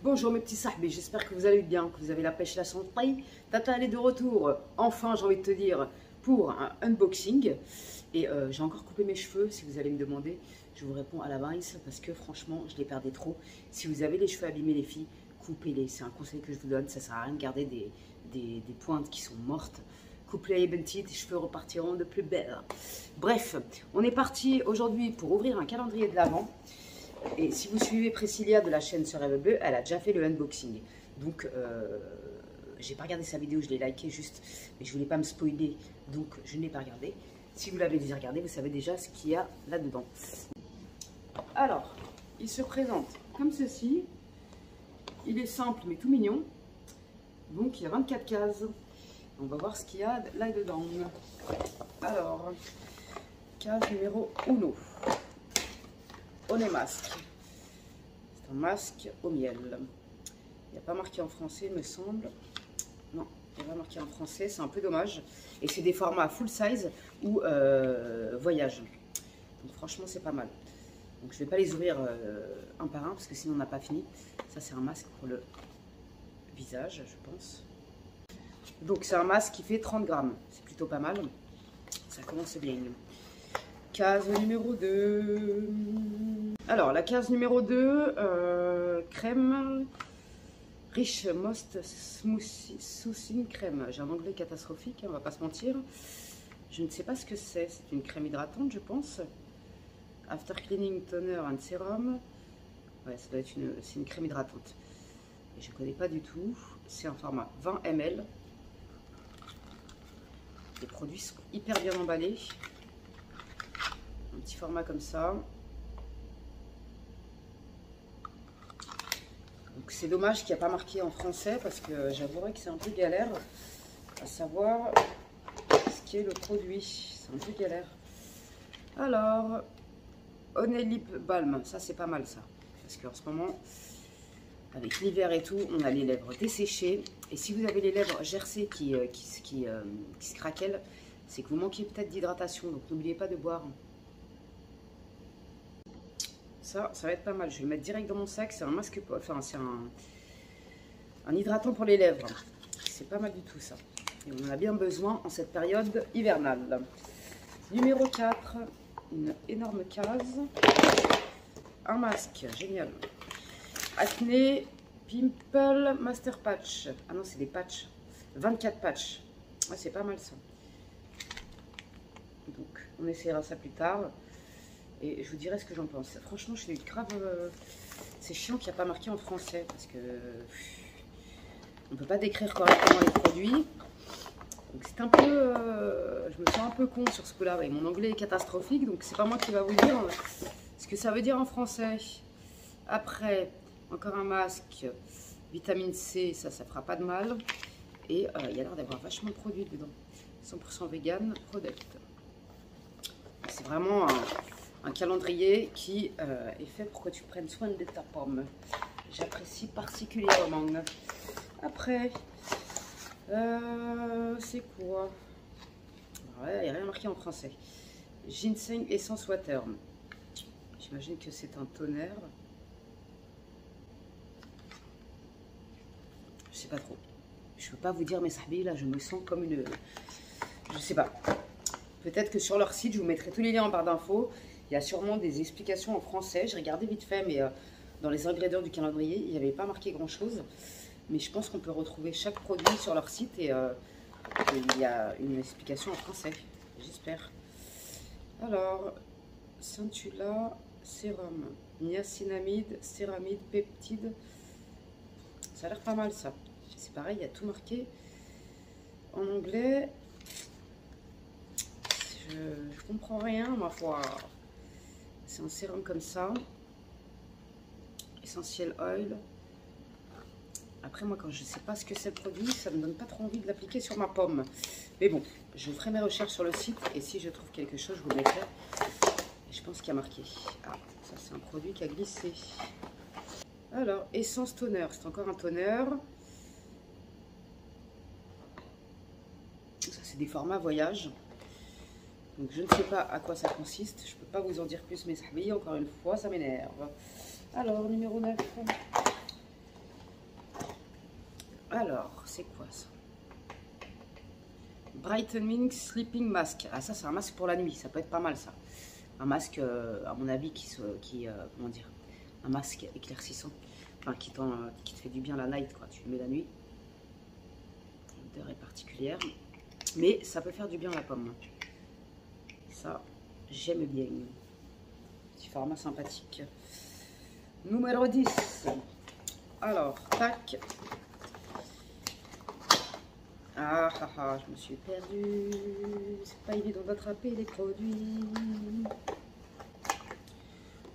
Bonjour mes petits sahbis, j'espère que vous allez bien, que vous avez la pêche, la santé. Tata, elle est de retour, enfin j'ai envie de te dire, pour un unboxing. Et j'ai encore coupé mes cheveux, si vous allez me demander, je vous réponds à la base parce que franchement, je les perdais trop. Si vous avez les cheveux abîmés les filles, coupez-les, c'est un conseil que je vous donne, ça sert à rien de garder des pointes qui sont mortes. Coupe-les et tes cheveux repartiront de plus belle. Bref, on est parti aujourd'hui pour ouvrir un calendrier de l'Avent. Et si vous suivez Priscilla de la chaîne Sœur Eve Bleue, elle a déjà fait le unboxing. Donc, j'ai pas regardé sa vidéo, je l'ai liké juste, mais je voulais pas me spoiler, donc je ne l'ai pas regardé. Si vous l'avez déjà regardé, vous savez déjà ce qu'il y a là-dedans. Alors, il se présente comme ceci. Il est simple, mais tout mignon. Donc, il y a 24 cases. On va voir ce qu'il y a là-dedans. Alors, case numéro 1. On est masque. C'est un masque au miel. Il n'y a pas marqué en français, il me semble. Non, il n'y a pas marqué en français, c'est un peu dommage. Et c'est des formats full size ou voyage. Donc franchement, c'est pas mal. Donc je ne vais pas les ouvrir un par un parce que sinon on n'a pas fini. Ça, c'est un masque pour le visage, je pense. Donc c'est un masque qui fait 30 grammes. C'est plutôt pas mal. Ça commence bien. Case numéro 2. Alors, la case numéro 2, crème riche most smoothie soucine crème. J'ai un anglais catastrophique, on va pas se mentir. Je ne sais pas ce que c'est. C'est une crème hydratante, je pense. After cleaning toner and serum. Ouais, ça doit être c'est une crème hydratante. Et je ne connais pas du tout. C'est un format 20 ml. Les produits sont hyper bien emballés. Un petit format comme ça. Donc c'est dommage qu'il n'y a pas marqué en français parce que j'avouerais que c'est un peu galère à savoir ce qu'est le produit. C'est un peu galère. Alors, Honey Lip Balm, ça c'est pas mal ça. Parce qu'en ce moment, avec l'hiver et tout, on a les lèvres desséchées. Et si vous avez les lèvres gercées qui se craquellent, c'est que vous manquez peut-être d'hydratation. Donc n'oubliez pas de boire. Ça va être pas mal. Je vais le mettre direct dans mon sac. C'est un masque, enfin c'est un hydratant pour les lèvres. C'est pas mal du tout ça. Et on en a bien besoin en cette période hivernale. Numéro 4, une énorme case. Un masque, génial. Acné Pimple Master Patch. Ah non, c'est des patchs. 24 patchs. Ouais, c'est pas mal ça. Donc, on essaiera ça plus tard. Et je vous dirai ce que j'en pense. Franchement, je suis grave... c'est chiant qu'il n'y a pas marqué en français. Parce que... on ne peut pas décrire correctement les produits. Donc c'est un peu... je me sens un peu con sur ce coup-là. Et mon anglais est catastrophique. Donc c'est pas moi qui va vous dire ce que ça veut dire en français. Après, encore un masque. Vitamine C, ça fera pas de mal. Et il y a l'air d'avoir vachement de produits dedans. 100% vegan product. C'est vraiment un calendrier qui est fait pour que tu prennes soin de ta pomme. J'apprécie particulièrement. Après, c'est quoi? Ouais, il n'y a rien marqué en français. Ginseng Essence Water. J'imagine que c'est un tonnerre. Je sais pas trop. Je ne peux pas vous dire, mes sahbis, là, je me sens comme une... Je sais pas. Peut-être que sur leur site, je vous mettrai tous les liens en barre d'infos. Il y a sûrement des explications en français. J'ai regardé vite fait, mais dans les ingrédients du calendrier, il n'y avait pas marqué grand-chose. Mais je pense qu'on peut retrouver chaque produit sur leur site et il y a une explication en français. J'espère. Alors, Scintilla, sérum, niacinamide, céramide, peptide. Ça a l'air pas mal ça. C'est pareil, il y a tout marqué en anglais. Je comprends rien, ma foi. C'est un sérum comme ça. Essentiel oil. Après, moi, quand je ne sais pas ce que c'est le produit, ça ne me donne pas trop envie de l'appliquer sur ma pomme. Mais bon, je ferai mes recherches sur le site. Et si je trouve quelque chose, je vous le mettrai. Et je pense qu'il y a marqué. Ah, ça, c'est un produit qui a glissé. Alors, essence toner. C'est encore un toner. Ça, c'est des formats voyage. Donc je ne sais pas à quoi ça consiste, je ne peux pas vous en dire plus mes sahbis, encore une fois ça m'énerve. Alors numéro 9, Alors, c'est quoi ça? Brightening Sleeping Mask. Ah, ça, c'est un masque pour la nuit. Ça peut être pas mal, ça. Un masque, à mon avis, comment dire, un masque éclaircissant. Enfin, qui te fait du bien la night, quoi. Tu le mets la nuit. L'odeur est particulière. Mais ça peut faire du bien la pomme. Ça, j'aime bien. Petit format sympathique. Numéro 10. Alors, tac. Ah, ah, ah, je me suis perdue. C'est pas évident d'attraper les produits.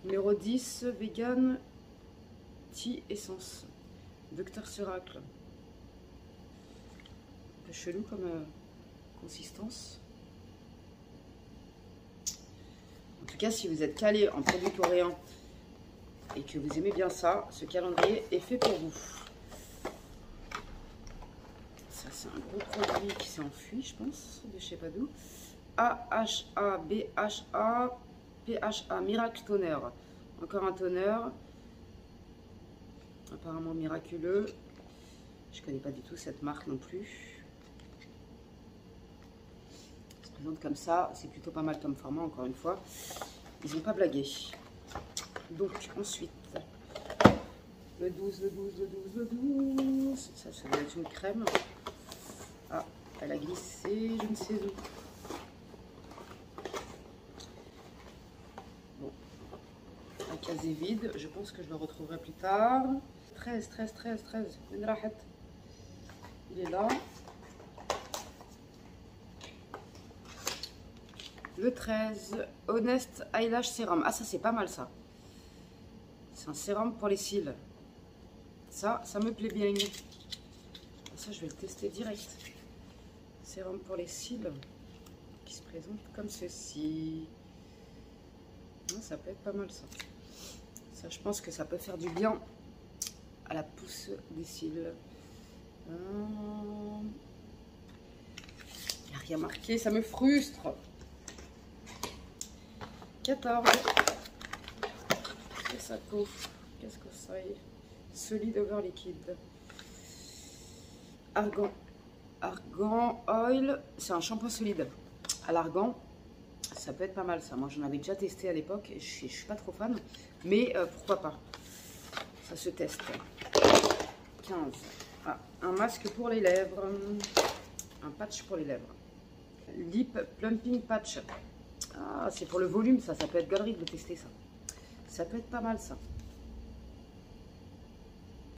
Numéro 10, vegan tea essence. Docteur Ceracle. Un peu chelou comme consistance. En tout cas, si vous êtes calé en produits coréens et que vous aimez bien ça, ce calendrier est fait pour vous. Ça, c'est un gros produit qui s'est enfui, je pense, de je sais pas d'où. AHA, BHA, PHA, Miracle Toner. Encore un toner. Apparemment miraculeux. Je connais pas du tout cette marque non plus. Ça se présente comme ça. C'est plutôt pas mal comme format, encore une fois. Ils n'ont pas blagué. Donc, ensuite, le 12, le 12, le 12, le 12. Ça doit être une crème. Ah, elle a glissé, je ne sais où. Bon, la case est vide. Je pense que je le retrouverai plus tard. 13, 13, 13, 13. Une rahette. Il est là. Le 13, Honest Eyelash Serum. Ah, ça, c'est pas mal, ça. C'est un sérum pour les cils. Ça me plaît bien. Ça, je vais le tester direct. Sérum pour les cils qui se présente comme ceci. Ah, ça peut être pas mal, ça. Ça, je pense que ça peut faire du bien à la pousse des cils. Il n'y a rien marqué, ça me frustre. 14. Qu'est-ce que ça coûte? Qu'est-ce que ça est? Solide over liquide. Argan Oil. C'est un shampoing solide à l'argan. Ça peut être pas mal, ça. Moi, j'en avais déjà testé à l'époque. Je suis pas trop fan. Mais pourquoi pas? Ça se teste. 15. Ah, un masque pour les lèvres. Un patch pour les lèvres. Lip Plumping Patch. Ah, c'est pour le volume, ça peut être galerie de le tester, ça. Ça peut être pas mal, ça.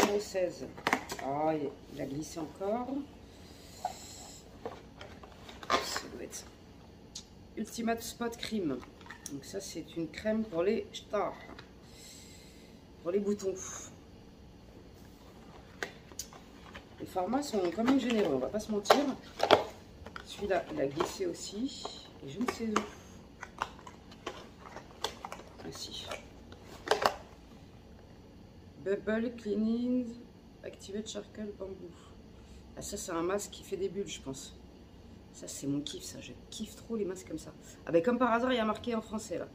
Numéro 16. Ah, il a glissé encore. Ça doit être ça. Ultimate Spot Cream. Donc ça, c'est une crème pour les stars. Pour les boutons. Les formats sont quand même généreux, on va pas se mentir. Celui-là, il a glissé aussi. Et je ne sais où. Ainsi. Bubble Cleaning Activate Charcoal Bamboo. Ah, ça, c'est un masque qui fait des bulles, je pense. Ça, c'est mon kiff, ça. Je kiffe trop les masques comme ça. Ah, ben, comme par hasard, il y a marqué en français, là.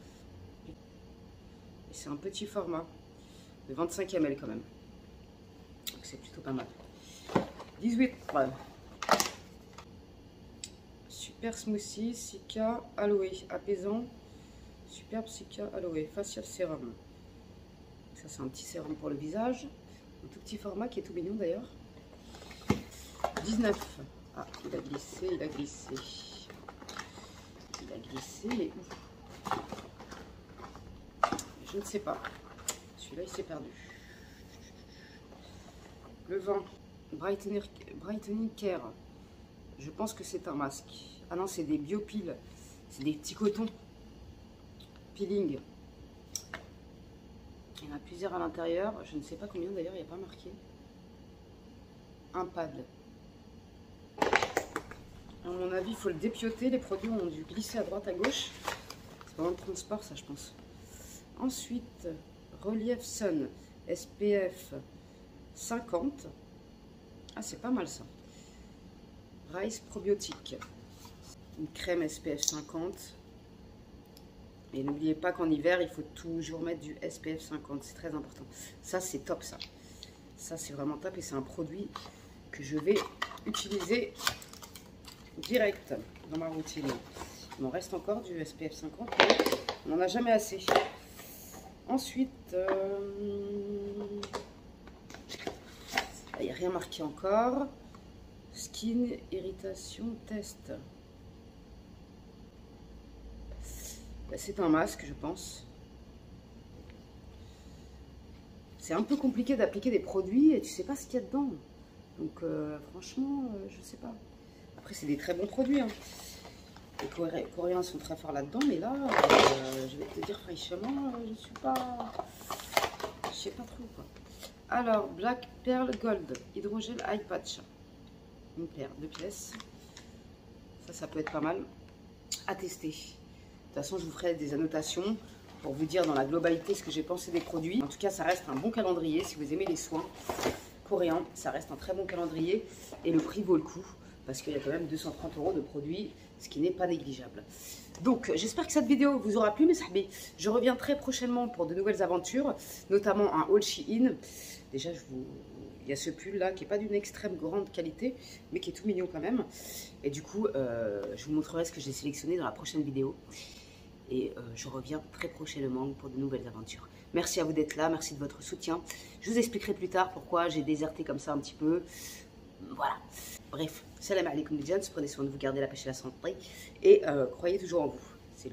Et c'est un petit format. De 25 ml, quand même. Donc, c'est plutôt pas mal. 18. Ouais. Super Smoothie, Cica, Aloe. Apaisant. Superbe Cica, Aloe. Facial Sérum. Ça, c'est un petit sérum pour le visage. Un tout petit format qui est tout mignon, d'ailleurs. 19. Ah, il a glissé, il a glissé. Il a glissé, mais où? Je ne sais pas. Celui-là, il s'est perdu. Le 20. Brightening Care. Je pense que c'est un masque. Ah non, c'est des biopiles. C'est des petits cotons. Peeling. Il y en a plusieurs à l'intérieur. Je ne sais pas combien d'ailleurs, il n'y a pas marqué. Un pad. À mon avis, il faut le dépioter. Les produits ont dû glisser à droite, à gauche. C'est pendant le transport, ça, je pense. Ensuite, Relief Sun SPF 50. Ah, c'est pas mal ça. Rice probiotique. Une crème SPF 50. Et n'oubliez pas qu'en hiver, il faut toujours mettre du SPF 50. C'est très important. Ça, c'est top, ça. Ça, c'est vraiment top. Et c'est un produit que je vais utiliser direct dans ma routine. Il m'en reste encore du SPF 50, mais on n'en a jamais assez. Ensuite, il n'y a rien marqué encore. Skin irritation test. C'est un masque, je pense. C'est un peu compliqué d'appliquer des produits et tu sais pas ce qu'il y a dedans. Donc franchement, je sais pas. Après, c'est des très bons produits. Hein. Les Coréens sont très forts là-dedans, mais là, je vais te dire franchement, je sais pas trop quoi. Alors, Black Pearl Gold, hydrogel eye patch. Une paire, 2 pièces. Ça peut être pas mal à tester. De toute façon, je vous ferai des annotations pour vous dire dans la globalité ce que j'ai pensé des produits. En tout cas, ça reste un bon calendrier. Si vous aimez les soins coréens, ça reste un très bon calendrier. Et le prix vaut le coup parce qu'il y a quand même 230 € de produits, ce qui n'est pas négligeable. Donc, j'espère que cette vidéo vous aura plu, mes sahbis. Je reviens très prochainement pour de nouvelles aventures, notamment un haul Shein. Déjà, il y a ce pull là qui n'est pas d'une extrême grande qualité, mais qui est tout mignon quand même. Et du coup, je vous montrerai ce que j'ai sélectionné dans la prochaine vidéo. Et je reviens très prochainement pour de nouvelles aventures. Merci à vous d'être là, merci de votre soutien. Je vous expliquerai plus tard pourquoi j'ai déserté comme ça un petit peu. Voilà. Bref, salam alaikum les gens, prenez soin de vous, gardez la pêche et la santé. Et croyez toujours en vous. C'est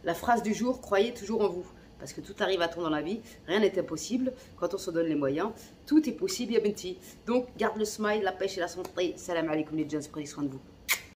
la phrase du jour, croyez toujours en vous. Parce que tout arrive à temps dans la vie, rien n'est impossible. Quand on se donne les moyens, tout est possible, ya benti. Donc, garde le smile, la pêche et la santé. Salam alaikum les gens, prenez soin de vous.